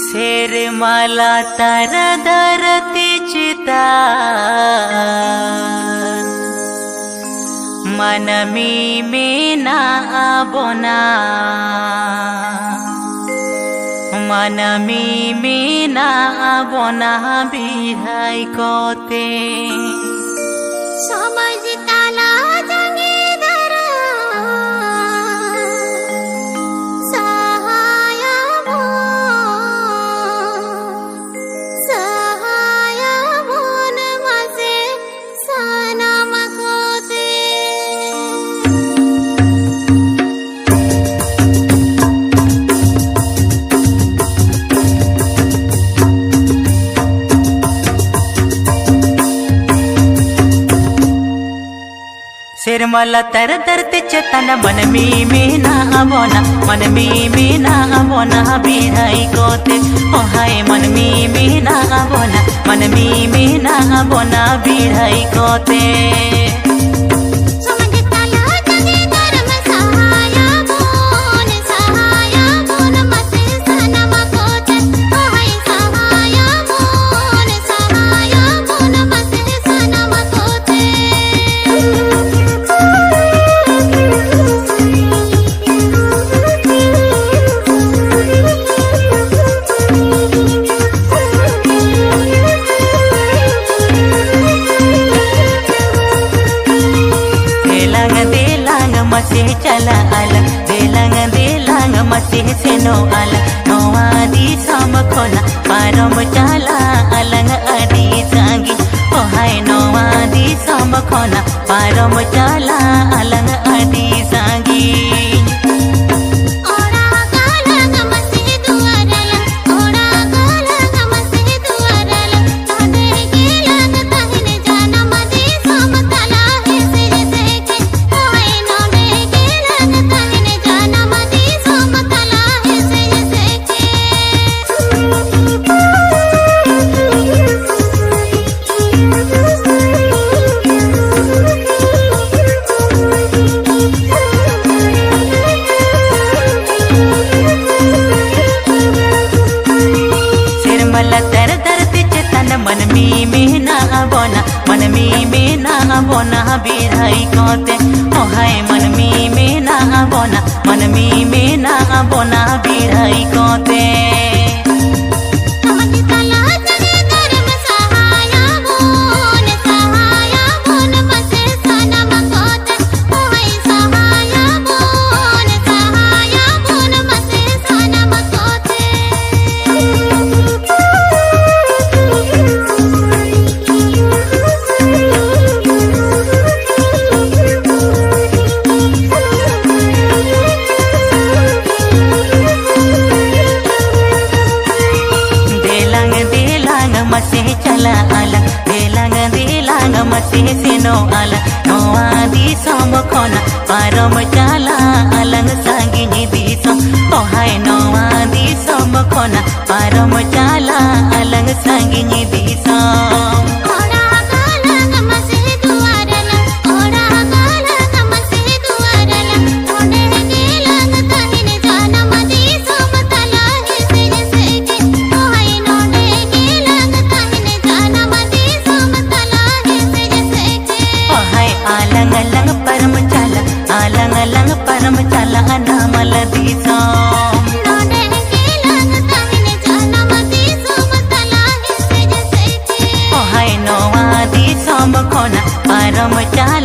शेरमाला तारा धरती चिता मनमी में ना बोना मनमी में ना बोना बिहाई कोते समझताला जंगीधर सहाय बोन मसे सनम कोते शेरमाला तर धरती चेतन मनमी में ना बोना मनमी में ना बोना बिहाई कोते ओ हाय मनमी में ना बोना मनमी में ना बोना बिहाई कोते समझताला जंगीधर सहाय बोन मसे सनम कोते ओ हाय सहाय बोन मसे सनम कोते मसे चला आला देलांग मसे सेनो आला नोवादी समखोना पारम चला अलंग अडी सांगी ओ हाय नोवादी समखोना पारम चला अलंग अडी सांगी मनमी में ना बोना मनमी में ना बोना बिहाई कोते ओ हाय मनमी में ना बोना मनमी में ना बोना बिहाई कोते मसे चला आला देलांग मसे सेनो आला नोवादी समखोना पारम चला अलंग सांगी निदिसो ओ हाय नोवादी समखोना पारम चला अलंग सांगी निदिसो अलंग परम चला नामल दिसो ओ हाय नोवादी समखोना परम चला